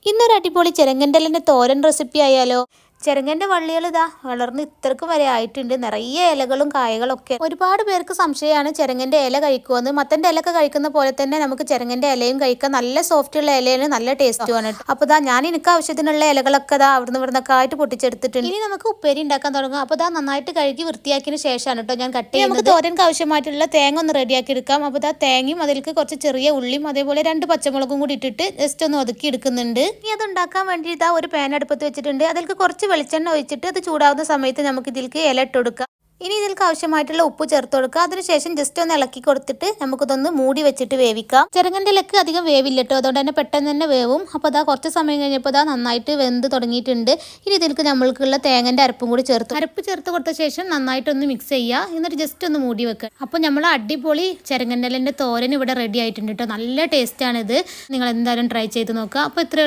ഇന്നൊരു അടിപൊളി ചെരങ്ങൻ്റെ തോരൻ റെസിപ്പി ആയാലോ. ചെരങ്ങൻ്റെ വള്ളികൾ ഇതാ വളർന്ന് ഇത്രക്കും വരെ ആയിട്ടുണ്ട്. നിറയെ ഇലകളും കായകളൊക്കെ. ഒരുപാട് പേർക്ക് സംശയമാണ് ചെരങ്ങൻ്റെ ഇല കഴിക്കുമെന്ന്. മത്തൻ്റെ ഇലയൊക്കെ കഴിക്കുന്ന പോലെ തന്നെ നമുക്ക് ചെരങ്ങൻ്റെ ഇലയും കഴിക്കാം. നല്ല സോഫ്റ്റ് ഉള്ള ഇലയാണ്, നല്ല ടേസ്റ്റുമാണ്. അപ്പോൾ ഇതാ ഞാൻ എനിക്ക് ആവശ്യത്തിനുള്ള ഇലകളൊക്കെ ഇതാ അവിടുന്ന് ഇവിടുന്നൊക്കെ ആയിട്ട് പൊട്ടിച്ചെടുത്തിട്ടുണ്ട്. ഇനി നമുക്ക് ഉപ്പേരി ഉണ്ടാക്കാൻ തുടങ്ങും. അപ്പോൾ ഇതാ നന്നായിട്ട് കഴുകി വൃത്തിയാക്കിയതിന് ശേഷമാണ് കേട്ടോ ഞാൻ കട്ട് ചെയ്യുന്നത്. നമുക്ക് തോരൻക്ക് ആവശ്യമായിട്ടുള്ള തേങ്ങ ഒന്ന് റെഡിയാക്കി എടുക്കാം. അപ്പോൾ ഇതാ തേങ്ങയും അതിലേക്ക് കുറച്ച് ചെറിയ ഉള്ളിയും അതേപോലെ 2 പച്ചമുളകും കൂടി ഇട്ടിട്ട് ജസ്റ്റ് ഒന്ന് ഒതുക്കി എടുക്കുന്നുണ്ട്. ഇനി അത് ഉണ്ടാക്കാൻ വേണ്ടി ഇതാ ഒരു പാൻ അടുപ്പത്ത് വെച്ചിട്ടുണ്ട്. അതിലേക്ക് കുറച്ച് വെളിച്ചെണ്ണ ഒഴിച്ചിട്ട് അത് ചൂടാവുന്ന സമയത്ത് നമുക്ക് ഇതിലേക്ക് ഇല ഇട്ട് കൊടുക്കാം. ഇനി ഇതിലേക്ക് ആവശ്യമായിട്ടുള്ള ഉപ്പ് ചേർത്ത് കൊടുക്കുക. അതിനുശേഷം ജസ്റ്റ് ഒന്ന് ഇളക്കി കൊടുത്തിട്ട് നമുക്കിതൊന്ന് മൂടി വെച്ചിട്ട് വേവിക്കാം. ചെരങ്ങൻ്റെ ഇലക്ക് അധികം വേവില്ല കേട്ടോ, അതുകൊണ്ട് തന്നെ പെട്ടെന്ന് തന്നെ വേവും. അപ്പോൾ അതാ കുറച്ച് സമയം കഴിഞ്ഞപ്പോൾ അതാ നന്നായിട്ട് വെന്ത് തുടങ്ങിയിട്ടുണ്ട്. ഇനി ഇതിലേക്ക് നമ്മൾക്കുള്ള തേങ്ങൻ്റെ അരപ്പും കൂടി അരപ്പ് ചേർത്ത് കൊടുത്ത ശേഷം നന്നായിട്ടൊന്ന് മിക്സ് ചെയ്യുക. എന്നിട്ട് ജസ്റ്റ് ഒന്ന് മൂടി വെക്കുക. അപ്പോൾ നമ്മൾ അടിപൊളി ചെരങ്ങൻ്റെ ഇലൻ്റെ തോരൻ ഇവിടെ റെഡി ആയിട്ടുണ്ട് കേട്ടോ. നല്ല ടേസ്റ്റാണിത്. നിങ്ങൾ എന്തായാലും ട്രൈ ചെയ്ത് നോക്കുക. അപ്പോൾ ഇത്രയും